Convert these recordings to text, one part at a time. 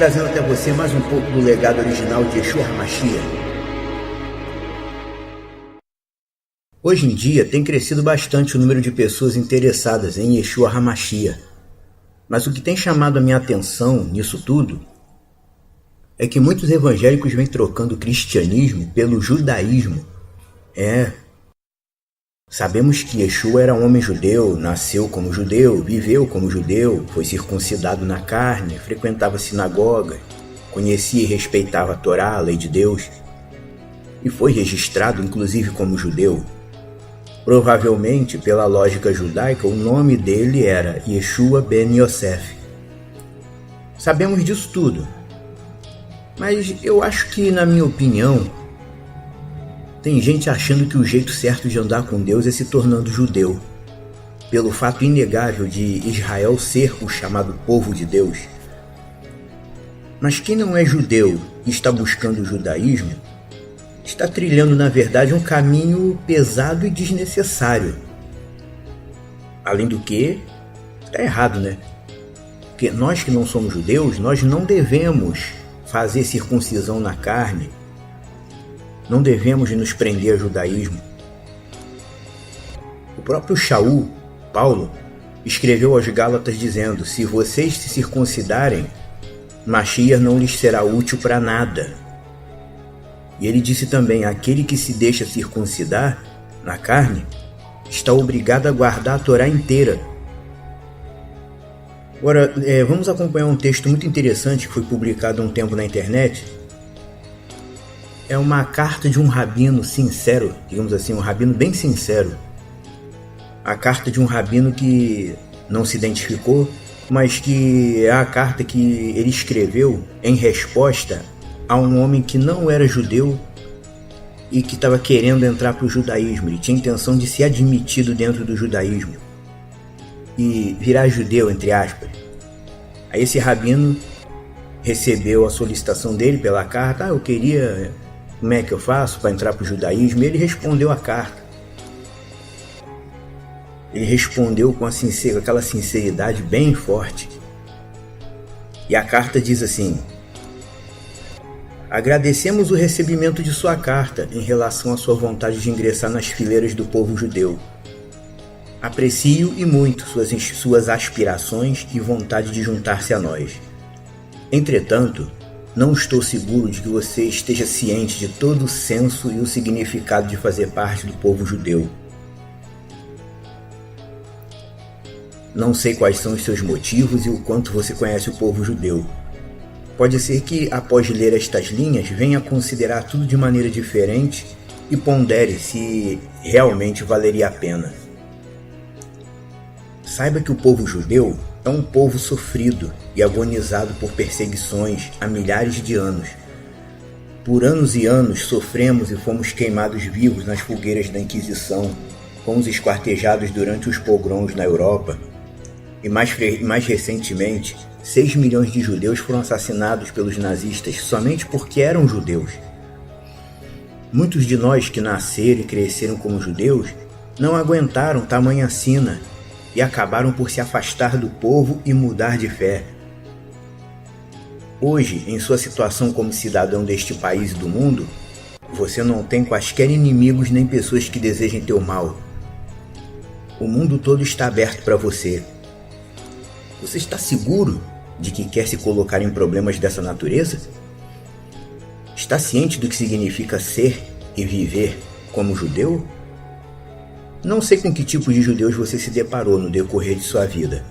trazendo até você mais um pouco do legado original de Yeshua HaMashiach. Hoje em dia tem crescido bastante o número de pessoas interessadas em Yeshua HaMashiach. Mas o que tem chamado a minha atenção nisso tudo é que muitos evangélicos vêm trocando o cristianismo pelo judaísmo. Sabemos que Yeshua era um homem judeu, nasceu como judeu, viveu como judeu, foi circuncidado na carne, frequentava sinagoga, conhecia e respeitava a Torá, a lei de Deus, e foi registrado inclusive como judeu. Provavelmente, pela lógica judaica, o nome dele era Yeshua ben Yosef. Sabemos disso tudo, mas eu acho que, na minha opinião, tem gente achando que o jeito certo de andar com Deus é se tornando judeu, pelo fato inegável de Israel ser o chamado povo de Deus. Mas quem não é judeu e está buscando o judaísmo, está trilhando, na verdade, um caminho pesado e desnecessário. Além do que, está errado, né? Porque nós que não somos judeus, nós não devemos fazer circuncisão na carne, não devemos nos prender ao judaísmo. O próprio Shaul, Paulo, escreveu aos Gálatas dizendo: se vocês se circuncidarem, Mashiach não lhes será útil para nada. E ele disse também: aquele que se deixa circuncidar na carne está obrigado a guardar a Torá inteira. Agora, vamos acompanhar um texto muito interessante que foi publicado há um tempo na internet. É uma carta de um rabino sincero, digamos assim, um rabino bem sincero. A carta de um rabino que não se identificou, mas que é a carta que ele escreveu em resposta a um homem que não era judeu e que estava querendo entrar para o judaísmo. Ele tinha intenção de ser admitido dentro do judaísmo e virar judeu, entre aspas. Aí esse rabino recebeu a solicitação dele pela carta: eu queria... como é que eu faço para entrar para o judaísmo? E ele respondeu a carta. Ele respondeu com aquela sinceridade bem forte. E a carta diz assim: agradecemos o recebimento de sua carta em relação à sua vontade de ingressar nas fileiras do povo judeu. Aprecio e muito suas aspirações e vontade de juntar-se a nós. Entretanto, não estou seguro de que você esteja ciente de todo o senso e o significado de fazer parte do povo judeu. Não sei quais são os seus motivos e o quanto você conhece o povo judeu. Pode ser que, após ler estas linhas, venha a considerar tudo de maneira diferente e pondere se realmente valeria a pena. Saiba que o povo judeu é um povo sofrido e agonizado por perseguições há milhares de anos. Por anos e anos sofremos e fomos queimados vivos nas fogueiras da Inquisição, fomos esquartejados durante os pogroms na Europa e mais recentemente 6 milhões de judeus foram assassinados pelos nazistas somente porque eram judeus. Muitos de nós que nasceram e cresceram como judeus não aguentaram tamanha sina e acabaram por se afastar do povo e mudar de fé. Hoje, em sua situação como cidadão deste país e do mundo, você não tem quaisquer inimigos nem pessoas que desejem teu mal. O mundo todo está aberto para você. Você está seguro de que quer se colocar em problemas dessa natureza? Está ciente do que significa ser e viver como judeu? Não sei com que tipo de judeus você se deparou no decorrer de sua vida,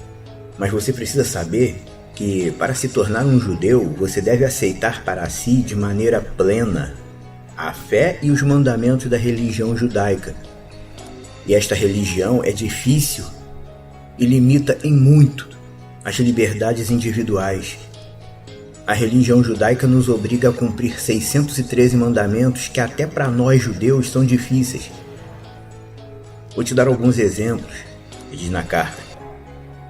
mas você precisa saber que, para se tornar um judeu, você deve aceitar para si de maneira plena a fé e os mandamentos da religião judaica. E esta religião é difícil e limita em muito as liberdades individuais. A religião judaica nos obriga a cumprir 613 mandamentos que até para nós judeus são difíceis. Vou te dar alguns exemplos, diz na carta.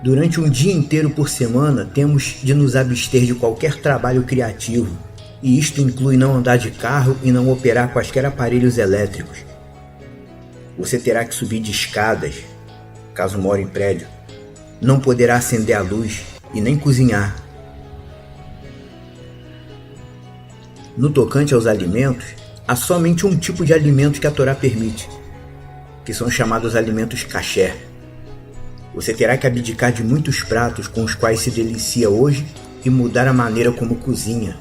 Durante um dia inteiro por semana, temos de nos abster de qualquer trabalho criativo, e isto inclui não andar de carro e não operar quaisquer aparelhos elétricos. Você terá que subir de escadas, caso more em prédio. Não poderá acender a luz e nem cozinhar. No tocante aos alimentos, há somente um tipo de alimento que a Torá permite, que são chamados alimentos kasher. Você terá que abdicar de muitos pratos com os quais se delicia hoje e mudar a maneira como cozinha.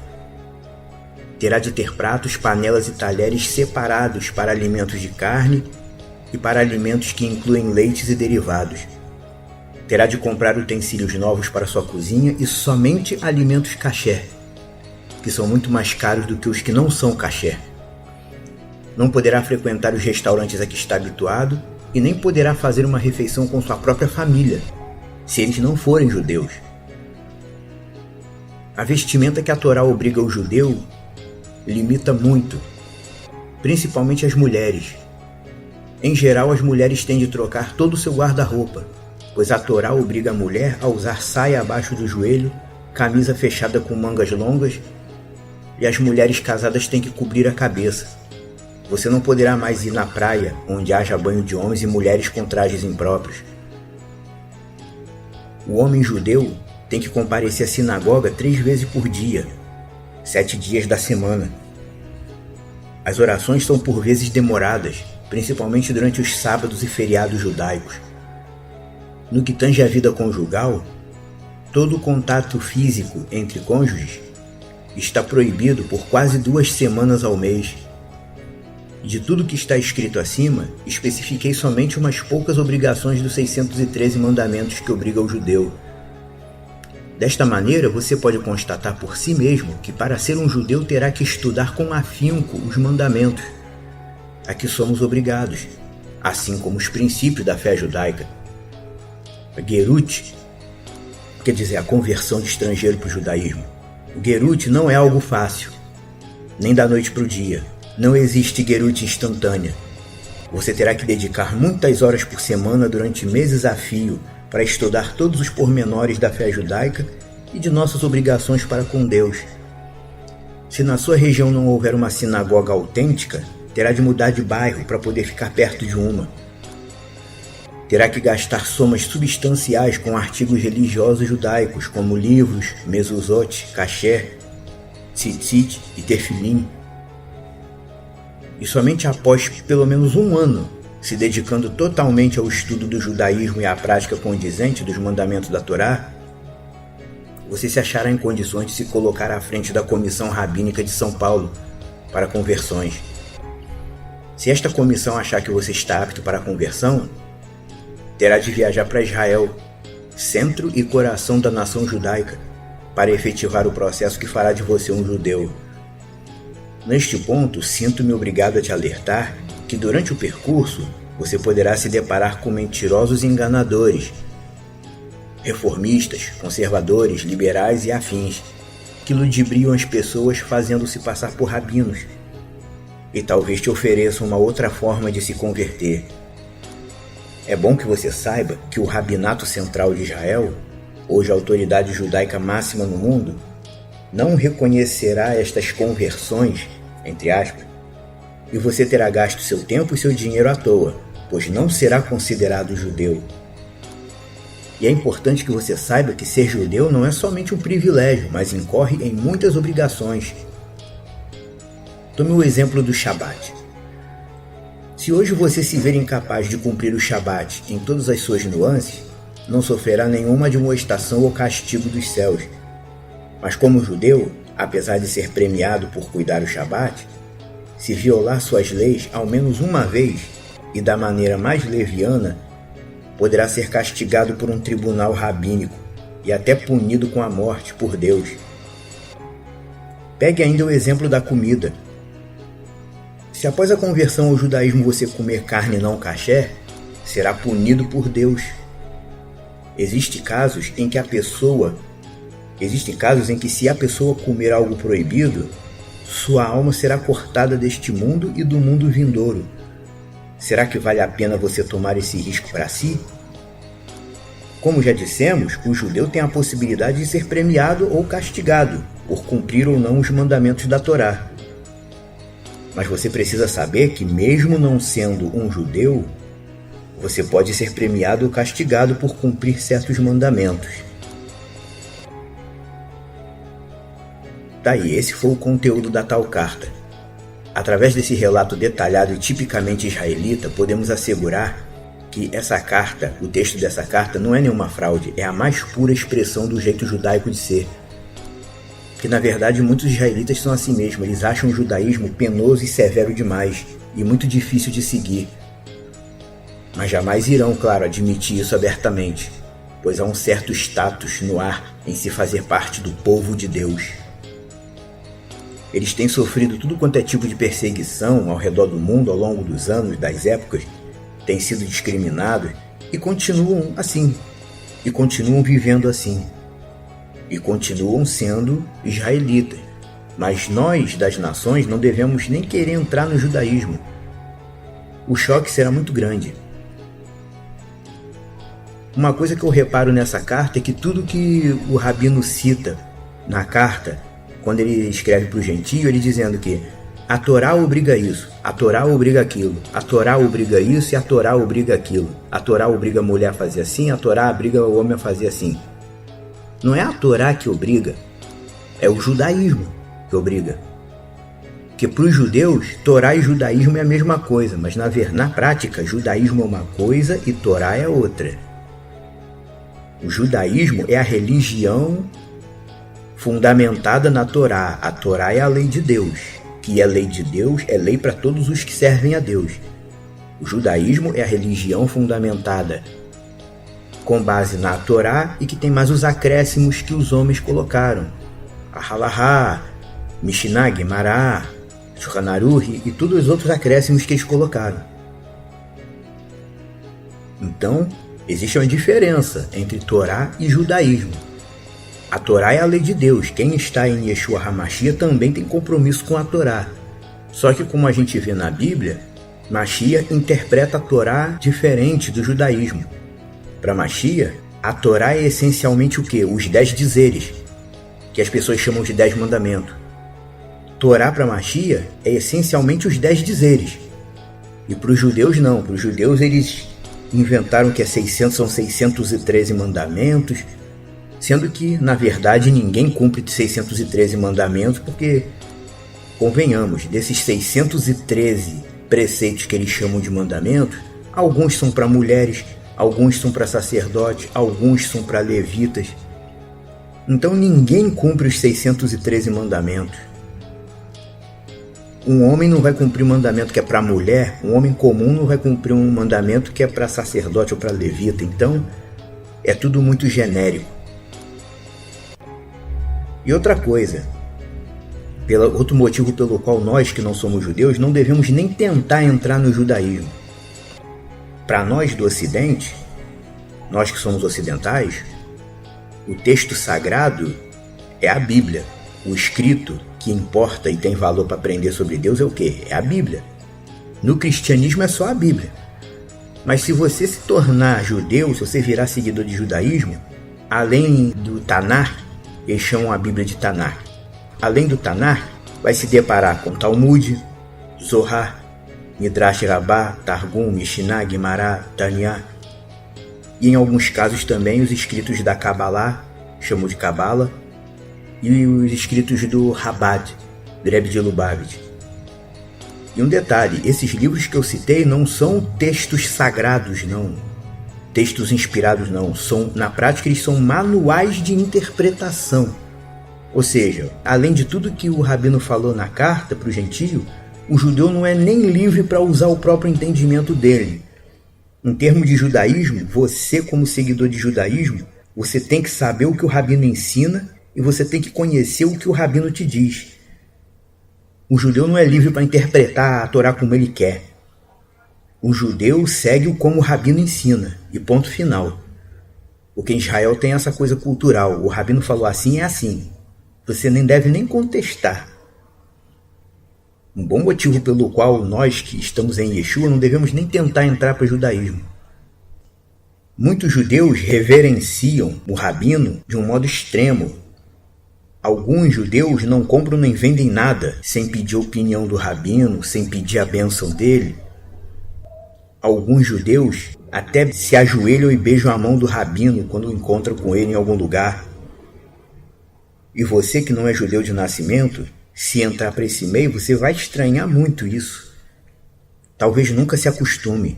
Terá de ter pratos, panelas e talheres separados para alimentos de carne e para alimentos que incluem leites e derivados. Terá de comprar utensílios novos para sua cozinha e somente alimentos kasher, que são muito mais caros do que os que não são kasher. Não poderá frequentar os restaurantes a que está habituado e nem poderá fazer uma refeição com sua própria família, se eles não forem judeus. A vestimenta que a Torá obriga o judeu limita muito, principalmente as mulheres. Em geral, as mulheres têm de trocar todo o seu guarda-roupa, pois a Torá obriga a mulher a usar saia abaixo do joelho, camisa fechada com mangas longas, e as mulheres casadas têm que cobrir a cabeça. Você não poderá mais ir na praia, onde haja banho de homens e mulheres com trajes impróprios. O homem judeu tem que comparecer à sinagoga 3 vezes por dia, 7 dias da semana. As orações são por vezes demoradas, principalmente durante os sábados e feriados judaicos. No que tange à vida conjugal, todo o contato físico entre cônjuges está proibido por quase 2 semanas ao mês. De tudo que está escrito acima, especifiquei somente umas poucas obrigações dos 613 mandamentos que obrigam o judeu. Desta maneira, você pode constatar por si mesmo que para ser um judeu terá que estudar com afinco os mandamentos a que somos obrigados, assim como os princípios da fé judaica. A Gerut, quer dizer, a conversão de estrangeiro para o judaísmo. O Gerut não é algo fácil, nem da noite para o dia. Não existe Gerut instantânea. Você terá que dedicar muitas horas por semana durante meses a fio para estudar todos os pormenores da fé judaica e de nossas obrigações para com Deus. Se na sua região não houver uma sinagoga autêntica, terá de mudar de bairro para poder ficar perto de uma. Terá que gastar somas substanciais com artigos religiosos judaicos, como livros, mezuzot, kasher, tzitzit e tefilim. E somente após pelo menos 1 ano, se dedicando totalmente ao estudo do judaísmo e à prática condizente dos mandamentos da Torá, você se achará em condições de se colocar à frente da Comissão Rabínica de São Paulo para conversões. Se esta comissão achar que você está apto para a conversão, terá de viajar para Israel, centro e coração da nação judaica, para efetivar o processo que fará de você um judeu. Neste ponto, sinto-me obrigado a te alertar que durante o percurso você poderá se deparar com mentirosos e enganadores, reformistas, conservadores, liberais e afins, que ludibriam as pessoas fazendo-se passar por rabinos, e talvez te ofereçam uma outra forma de se converter. É bom que você saiba que o Rabinato Central de Israel, hoje a autoridade judaica máxima no mundo, não reconhecerá estas conversões, entre aspas, e você terá gasto seu tempo e seu dinheiro à toa, pois não será considerado judeu. E é importante que você saiba que ser judeu não é somente um privilégio, mas incorre em muitas obrigações. Tome o exemplo do Shabat. Se hoje você se ver incapaz de cumprir o Shabat em todas as suas nuances, não sofrerá nenhuma admoestação ou castigo dos céus. Mas como judeu, apesar de ser premiado por cuidar o Shabat, se violar suas leis ao menos uma vez e da maneira mais leviana, poderá ser castigado por um tribunal rabínico e até punido com a morte por Deus. Pegue ainda o exemplo da comida. Se após a conversão ao judaísmo você comer carne não kasher, será punido por Deus. Existem casos em que se a pessoa comer algo proibido, sua alma será cortada deste mundo e do mundo vindouro. Será que vale a pena você tomar esse risco para si? Como já dissemos, o judeu tem a possibilidade de ser premiado ou castigado por cumprir ou não os mandamentos da Torá. Mas você precisa saber que, mesmo não sendo um judeu, você pode ser premiado ou castigado por cumprir certos mandamentos. Daí, esse foi o conteúdo da tal carta. Através desse relato detalhado e tipicamente israelita, podemos assegurar que essa carta, o texto dessa carta, não é nenhuma fraude, é a mais pura expressão do jeito judaico de ser. Que na verdade muitos israelitas são assim mesmo, eles acham o judaísmo penoso e severo demais, e muito difícil de seguir. Mas jamais irão, claro, admitir isso abertamente, pois há um certo status no ar em se fazer parte do povo de Deus. Eles têm sofrido tudo quanto é tipo de perseguição ao redor do mundo ao longo dos anos, das épocas, têm sido discriminados e continuam assim, e continuam vivendo assim, e continuam sendo israelitas. Mas nós, das nações, não devemos nem querer entrar no judaísmo. O choque será muito grande. Uma coisa que eu reparo nessa carta é que tudo que o Rabino cita na carta, quando ele escreve para o gentio, ele dizendo que a Torá obriga isso, a Torá obriga aquilo, a Torá obriga isso e a Torá obriga aquilo. A Torá obriga a mulher a fazer assim, a Torá obriga o homem a fazer assim. Não é a Torá que obriga, é o judaísmo que obriga. Porque para os judeus, Torá e judaísmo é a mesma coisa, mas na prática, judaísmo é uma coisa e Torá é outra. O judaísmo é a religião fundamentada na Torá. A Torá é a lei de Deus. Que é lei de Deus, é lei para todos os que servem a Deus. O judaísmo é a religião fundamentada com base na Torá e que tem mais os acréscimos que os homens colocaram. A Halahá, Mishnah, Gemara, Shulchan Aruch e todos os outros acréscimos que eles colocaram. Então, existe uma diferença entre Torá e judaísmo. A Torá é a lei de Deus. Quem está em Yeshua HaMashiach também tem compromisso com a Torá. Só que como a gente vê na Bíblia, Mashiach interpreta a Torá diferente do judaísmo. Para Mashiach, a Torá é essencialmente o quê? Os 10 dizeres, que as pessoas chamam de 10 mandamentos. Torá para Mashiach é essencialmente os 10 dizeres. E para os judeus não. Para os judeus eles inventaram que são 613 mandamentos, sendo que, na verdade, ninguém cumpre 613 mandamentos, porque, convenhamos, desses 613 preceitos que eles chamam de mandamentos, alguns são para mulheres, alguns são para sacerdotes, alguns são para levitas. Então ninguém cumpre os 613 mandamentos. Um homem não vai cumprir um mandamento que é para mulher, um homem comum não vai cumprir um mandamento que é para sacerdote ou para levita. Então, é tudo muito genérico. E outra coisa, outro motivo pelo qual nós que não somos judeus não devemos nem tentar entrar no judaísmo. Para nós do Ocidente, nós que somos ocidentais, o texto sagrado é a Bíblia. O escrito que importa e tem valor para aprender sobre Deus é o quê? É a Bíblia. No cristianismo é só a Bíblia. Mas se você se tornar judeu, se você virar seguidor de judaísmo, além do Tanar, eles chamam a Bíblia de Tanar. Além do Tanar, vai se deparar com Talmud, Zohar, Midrash Rabbah, Targum, Mishnah, Gemara, Tanya. E em alguns casos também os escritos da Kabbalah, chamam de Kabbalah, e os escritos do Chabad, do Rebbe de Lubavitch. E um detalhe, esses livros que eu citei não são textos sagrados, não. Textos inspirados, não. Na prática, eles são manuais de interpretação. Ou seja, além de tudo que o Rabino falou na carta para o gentio, o judeu não é nem livre para usar o próprio entendimento dele. Em termos de judaísmo, você como seguidor de judaísmo, você tem que saber o que o Rabino ensina e você tem que conhecer o que o Rabino te diz. O judeu não é livre para interpretar a Torá como ele quer. O judeu segue como o Rabino ensina, e ponto final. Porque em Israel tem essa coisa cultural, o Rabino falou assim, é assim. Você nem deve nem contestar. Um bom motivo pelo qual nós que estamos em Yeshua não devemos nem tentar entrar para o judaísmo. Muitos judeus reverenciam o Rabino de um modo extremo. Alguns judeus não compram nem vendem nada sem pedir a opinião do Rabino, sem pedir a bênção dele. Alguns judeus até se ajoelham e beijam a mão do Rabino quando encontram com ele em algum lugar. E você que não é judeu de nascimento, se entrar para esse meio, você vai estranhar muito isso. Talvez nunca se acostume.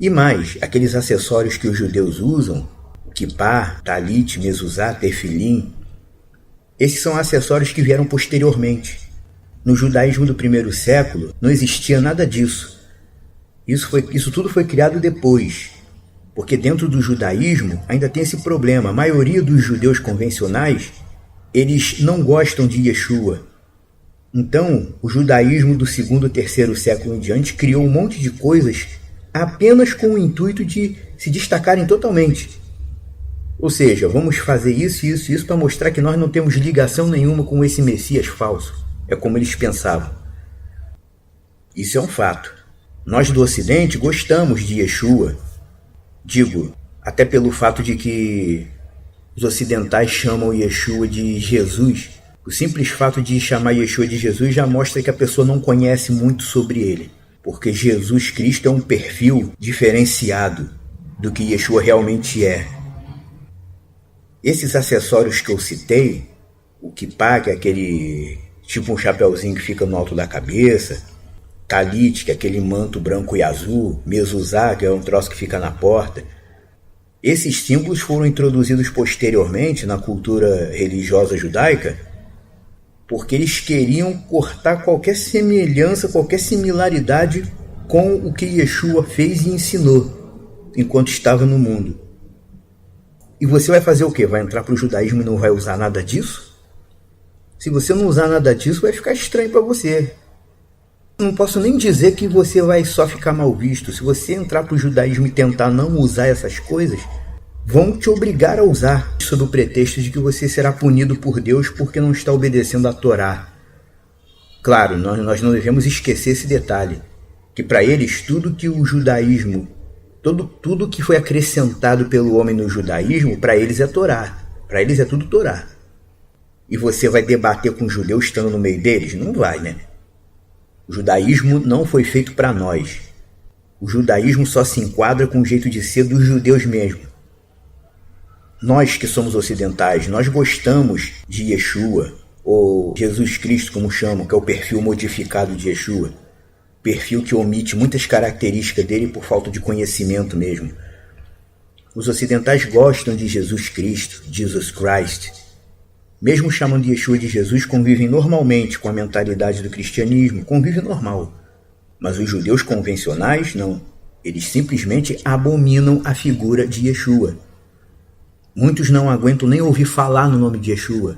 E mais, aqueles acessórios que os judeus usam, kippá, talit, mezuzá, tefilim, esses são acessórios que vieram posteriormente. No judaísmo do primeiro século não existia nada disso. Isso tudo foi criado depois, porque dentro do judaísmo ainda tem esse problema. A maioria dos judeus convencionais, eles não gostam de Yeshua. Então, o judaísmo do segundo e terceiro século em diante criou um monte de coisas apenas com o intuito de se destacarem totalmente. Ou seja, vamos fazer isso, isso, isso para mostrar que nós não temos ligação nenhuma com esse Messias falso. É como eles pensavam. Isso é um fato. Nós do Ocidente gostamos de Yeshua. Digo, até pelo fato de que os ocidentais chamam Yeshua de Jesus. O simples fato de chamar Yeshua de Jesus já mostra que a pessoa não conhece muito sobre ele. Porque Jesus Cristo é um perfil diferenciado do que Yeshua realmente é. Esses acessórios que eu citei, o kippá, que é aquele tipo um chapeuzinho que fica no alto da cabeça, talit, que é aquele manto branco e azul, mezuzá, que é um troço que fica na porta, esses símbolos foram introduzidos posteriormente na cultura religiosa judaica porque eles queriam cortar qualquer semelhança, qualquer similaridade com o que Yeshua fez e ensinou enquanto estava no mundo. E você vai fazer o quê? Vai entrar para o judaísmo e não vai usar nada disso? Se você não usar nada disso, vai ficar estranho para você. Não posso nem dizer que você vai só ficar mal visto. Se você entrar para o judaísmo e tentar não usar essas coisas, vão te obrigar a usar, sob o pretexto de que você será punido por Deus porque não está obedecendo à Torá. Claro, nós não devemos esquecer esse detalhe, que para eles tudo que o judaísmo, tudo que foi acrescentado pelo homem no judaísmo, para eles é Torá. Para eles é tudo Torá. E você vai debater com os judeus estando no meio deles? Não vai, né? O judaísmo não foi feito para nós. O judaísmo só se enquadra com o jeito de ser dos judeus mesmo. Nós que somos ocidentais, nós gostamos de Yeshua, ou Jesus Cristo como chamam, que é o perfil modificado de Yeshua. Perfil que omite muitas características dele por falta de conhecimento mesmo. Os ocidentais gostam de Jesus Cristo, Jesus Christ. Mesmo chamando Yeshua de Jesus, convivem normalmente com a mentalidade do cristianismo, convivem normal. Mas os judeus convencionais, não. Eles simplesmente abominam a figura de Yeshua. Muitos não aguentam nem ouvir falar no nome de Yeshua.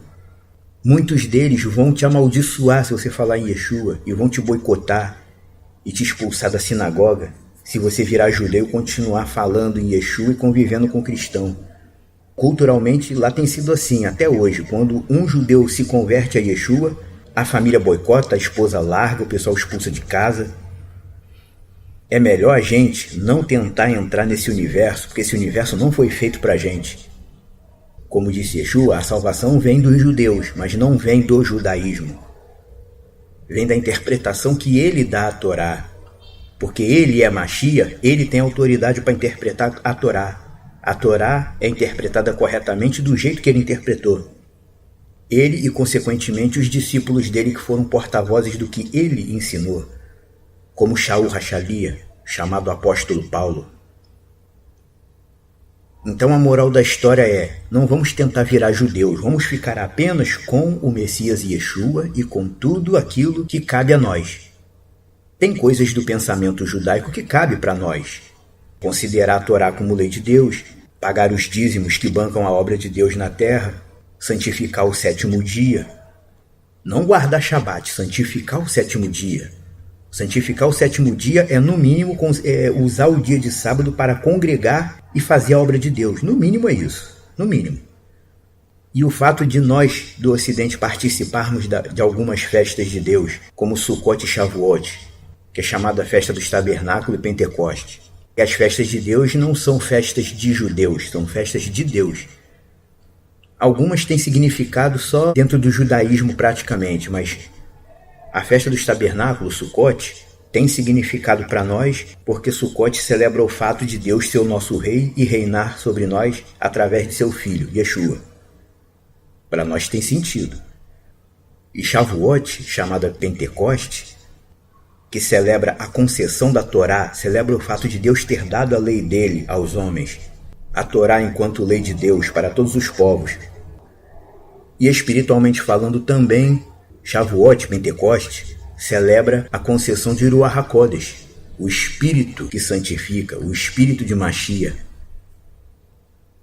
Muitos deles vão te amaldiçoar se você falar em Yeshua e vão te boicotar e te expulsar da sinagoga se você virar judeu e continuar falando em Yeshua e convivendo com cristão. Culturalmente, lá tem sido assim até hoje. Quando um judeu se converte a Yeshua, a família boicota, a esposa larga, o pessoal expulsa de casa. É melhor a gente não tentar entrar nesse universo, porque esse universo não foi feito pra gente. Como disse Yeshua, a salvação vem dos judeus, mas não vem do judaísmo. Vem da interpretação que ele dá à Torá. Porque ele é Mashiach, ele tem autoridade para interpretar a Torá. A Torá é interpretada corretamente do jeito que ele interpretou. Ele e, consequentemente, os discípulos dele que foram porta-vozes do que ele ensinou, como Shaul HaShalia, chamado apóstolo Paulo. Então a moral da história é, não vamos tentar virar judeus, vamos ficar apenas com o Messias Yeshua e com tudo aquilo que cabe a nós. Tem coisas do pensamento judaico que cabe para nós. Considerar a Torá como lei de Deus, pagar os dízimos que bancam a obra de Deus na terra, santificar o sétimo dia. Não guardar Shabat, santificar o sétimo dia. Santificar o sétimo dia é, no mínimo, usar o dia de sábado para congregar e fazer a obra de Deus. No mínimo é isso. No mínimo. E o fato de nós, do Ocidente, participarmos de algumas festas de Deus, como Sukkot e Shavuot, que é chamada Festa dos Tabernáculos e Pentecoste. E as festas de Deus não são festas de judeus, são festas de Deus. Algumas têm significado só dentro do judaísmo praticamente, mas a festa dos tabernáculos, Sukkot, tem significado para nós porque Sukkot celebra o fato de Deus ser o nosso rei e reinar sobre nós através de seu filho, Yeshua. Para nós tem sentido. E Shavuot, chamada Pentecoste, que celebra a concessão da Torá, celebra o fato de Deus ter dado a lei dele aos homens, a Torá enquanto lei de Deus para todos os povos. E espiritualmente falando também, Shavuot, Pentecoste, celebra a concessão de Ruach HaKodesh, o Espírito que santifica, o Espírito de Mashiach.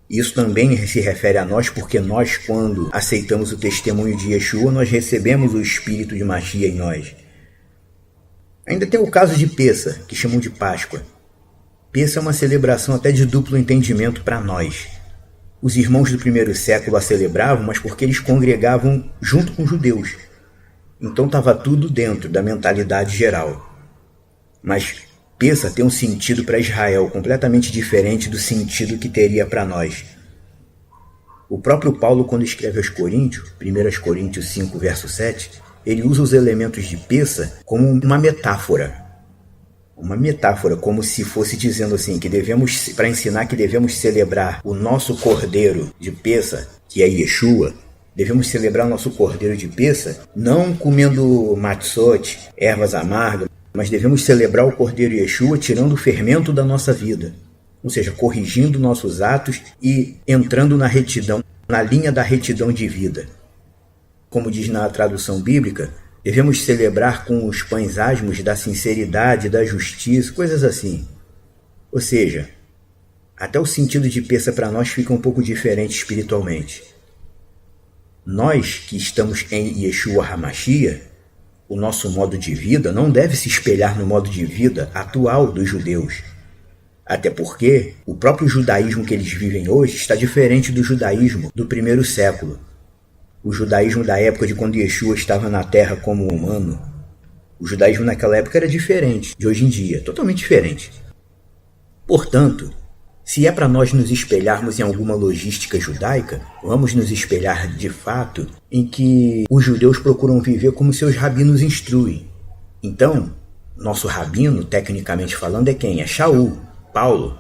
Isso também se refere a nós, porque nós, quando aceitamos o testemunho de Yeshua, nós recebemos o Espírito de Mashiach em nós. Ainda tem o caso de Pessa, que chamam de Páscoa. Pessa é uma celebração até de duplo entendimento para nós. Os irmãos do primeiro século a celebravam, mas porque eles congregavam junto com os judeus. Então estava tudo dentro da mentalidade geral. Mas Pessa tem um sentido para Israel completamente diferente do sentido que teria para nós. O próprio Paulo, quando escreve aos Coríntios, 1 Coríntios 5, verso 7, ele usa os elementos de Pessa como uma metáfora. Uma metáfora, como se fosse dizendo assim, que devemos, para ensinar que devemos celebrar o nosso cordeiro de Pessa, que é Yeshua. Devemos celebrar o nosso cordeiro de Pessa, não comendo matzot, ervas amargas, mas devemos celebrar o cordeiro Yeshua tirando o fermento da nossa vida. Ou seja, corrigindo nossos atos e entrando na retidão, na linha da retidão de vida. Como diz na tradução bíblica, devemos celebrar com os pães asmos da sinceridade, da justiça, coisas assim. Ou seja, até o sentido de Pessa para nós fica um pouco diferente espiritualmente. Nós que estamos em Yeshua HaMashiach, o nosso modo de vida não deve se espelhar no modo de vida atual dos judeus. Até porque o próprio judaísmo que eles vivem hoje está diferente do judaísmo do primeiro século. O judaísmo da época de quando Yeshua estava na terra como humano. O judaísmo naquela época era diferente de hoje em dia, totalmente diferente. Portanto, se é para nós nos espelharmos em alguma logística judaica, vamos nos espelhar de fato em que os judeus procuram viver como seus rabinos instruem. Então, nosso rabino, tecnicamente falando, é quem? É Shaul, Paulo,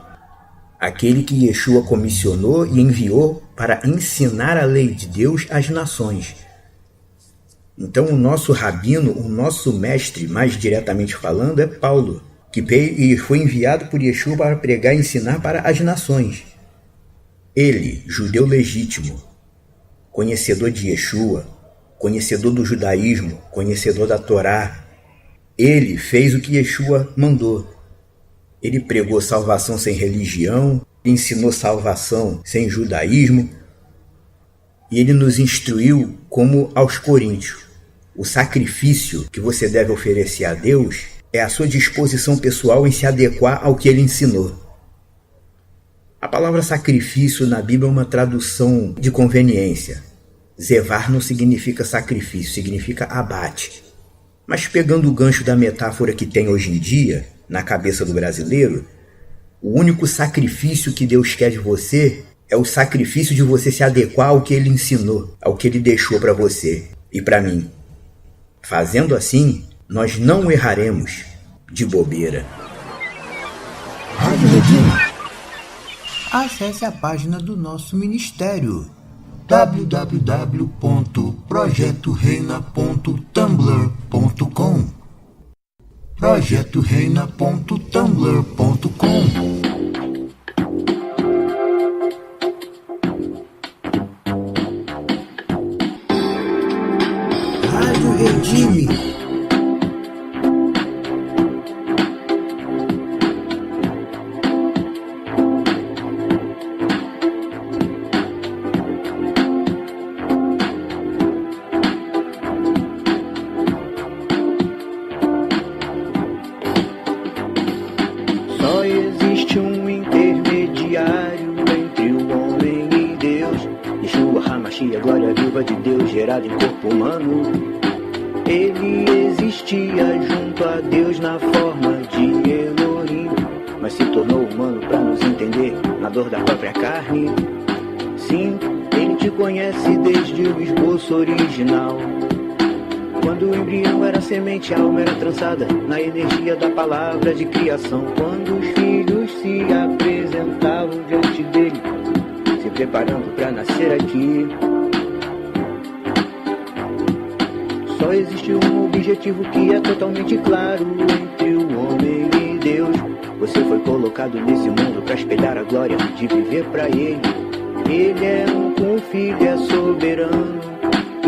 aquele que Yeshua comissionou e enviou para ensinar a lei de Deus às nações. Então, o nosso rabino, o nosso mestre, mais diretamente falando, é Paulo, que veio e foi enviado por Yeshua para pregar e ensinar para as nações. Ele, judeu legítimo, conhecedor de Yeshua, conhecedor do judaísmo, conhecedor da Torá, ele fez o que Yeshua mandou. Ele pregou salvação sem religião, ensinou salvação sem judaísmo, e ele nos instruiu como aos coríntios. O sacrifício que você deve oferecer a Deus é a sua disposição pessoal em se adequar ao que ele ensinou. A palavra sacrifício na Bíblia é uma tradução de conveniência. Zevar não significa sacrifício, significa abate. Mas pegando o gancho da metáfora que tem hoje em dia, na cabeça do brasileiro, o único sacrifício que Deus quer de você é o sacrifício de você se adequar ao que ele ensinou, ao que ele deixou para você e para mim. Fazendo assim, nós não erraremos de bobeira. Acesse a página do nosso ministério www.projetoreina.tumblr.com projetoreina.tumblr.com Rádio Redime. Só existe um intermediário entre o homem e Deus, Yeshua HaMashiach, glória viva de Deus, gerado em corpo humano. Ele existia junto a Deus na forma de Elohim, mas se tornou humano para nos entender na dor da própria carne. Sim, ele te conhece desde o esboço original. Quando o embrião era semente, a alma era trançada na energia da palavra de criação. Quando os filhos se apresentavam diante dele, se preparando para nascer aqui. Só existe um objetivo que é totalmente claro entre o homem e Deus. Você foi colocado nesse mundo para espelhar a glória de viver para Ele. Ele é um com o Filho, é soberano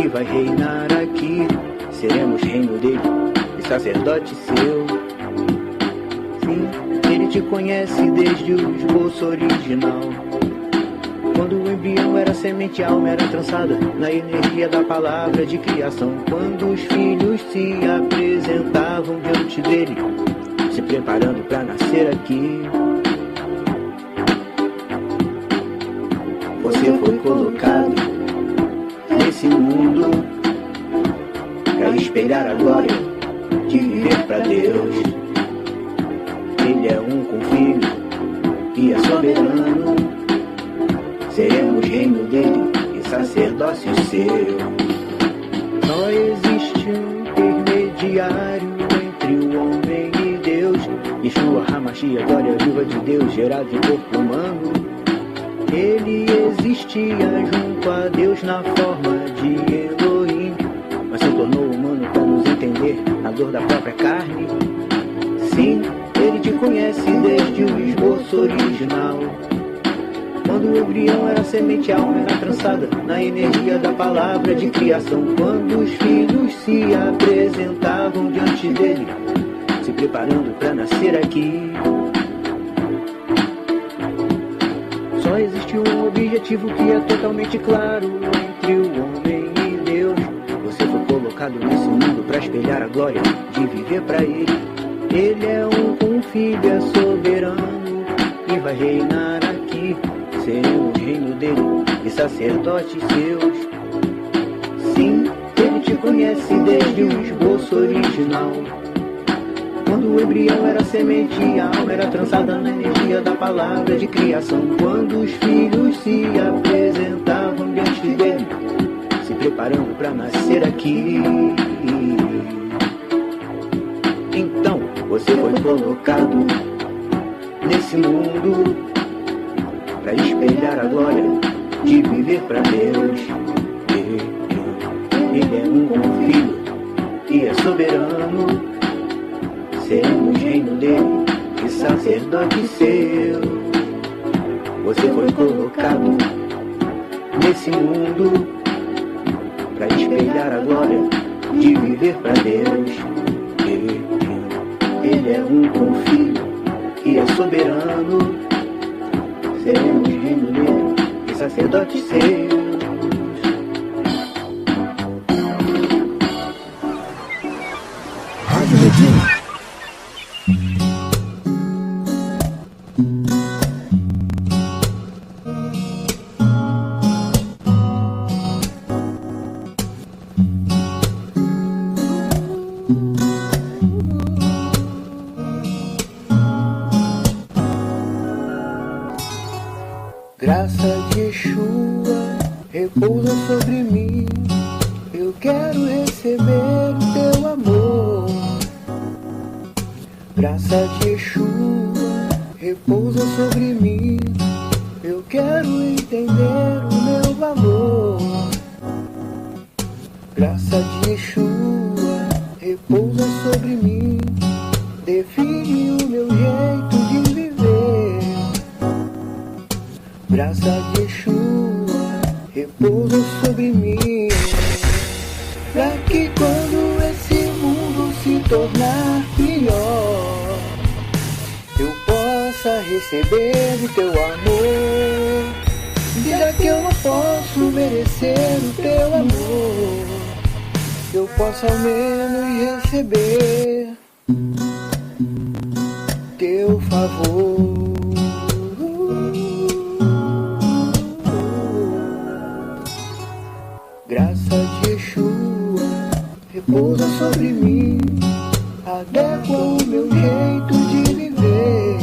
e vai reinar aqui. Seremos reino dele e sacerdote seu. Sim, ele te conhece desde o esboço original. Quando o embrião era semente, a alma era trançada na energia da palavra de criação. Quando os filhos se apresentavam diante dele, se preparando para nascer aqui. Você foi colocado nesse mundo para espelhar a glória de viver para Deus. Ele é um com o Filho e é soberano. Seremos reino dele e sacerdócio seu. Só existe um intermediário entre o homem e Deus. Yeshua HaMashiach, glória viva de Deus, gerado em corpo humano. Ele existia junto a Deus na forma de Elohim, mas se tornou humano para nos entender na dor da própria carne. Sim, ele te conhece desde o esboço original. Quando o embrião era semente, a alma era trançada na energia da palavra de criação. Quando os filhos se apresentavam diante dele, se preparando para nascer aqui. Só existe um objetivo que é totalmente claro entre o homem e Deus. Você foi colocado nesse mundo para espelhar a glória de viver para Ele. Ele é um com o Filho, é soberano e vai reinar aqui. Seremos reino dele e sacerdotes seus. Sim, ele te conhece desde o esboço original. Quando o embrião era semente, a alma era trançada na energia da palavra de criação. Quando os filhos se apresentavam diante dele, se preparando para nascer aqui. Então, você foi colocado nesse mundo para espelhar a glória de viver para Deus. Ele é um com o Filho e é soberano. Seremos reino dele e sacerdote seu. Você foi colocado nesse mundo para espelhar a glória de viver para Deus. Ele é um com o Filho e é soberano. Seremos reino dele e sacerdote seu. Rádio Redime. Graça de Yeshua repousa sobre mim. Eu quero receber o teu amor. Graça de Yeshua repousa sobre mim. Eu quero entender o meu valor. Graça de Yeshua repousa sobre mim. Define o meu jeito de viver. Graça de Yeshua repousa sobre mim. Pra que quando esse mundo se tornar pior, eu possa receber o teu amor. Vida que eu não posso merecer o teu amor, eu posso ao menos receber teu favor. Graça de Yeshua repousa sobre mim. Adequa o meu jeito de viver.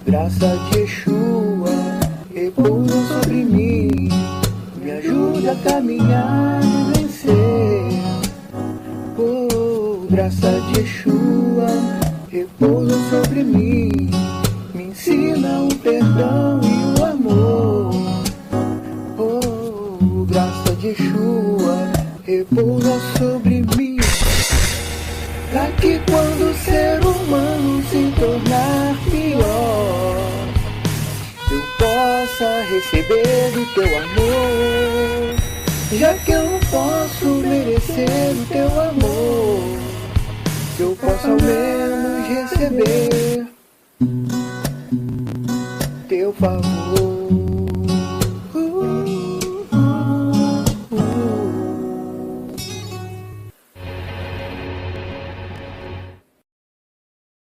Graça de Yeshua repousa sobre mim. Me ajuda a caminhar e vencer. Oh, graça de Yeshua repousa sobre mim. Me ensina o perdão e o amor. Oh, graça de Yeshua repousa sobre mim, pra que quando o ser humano se tornar pior, eu possa receber do teu amor, já que eu não posso merecer o teu amor, que eu possa ao menos receber teu favor.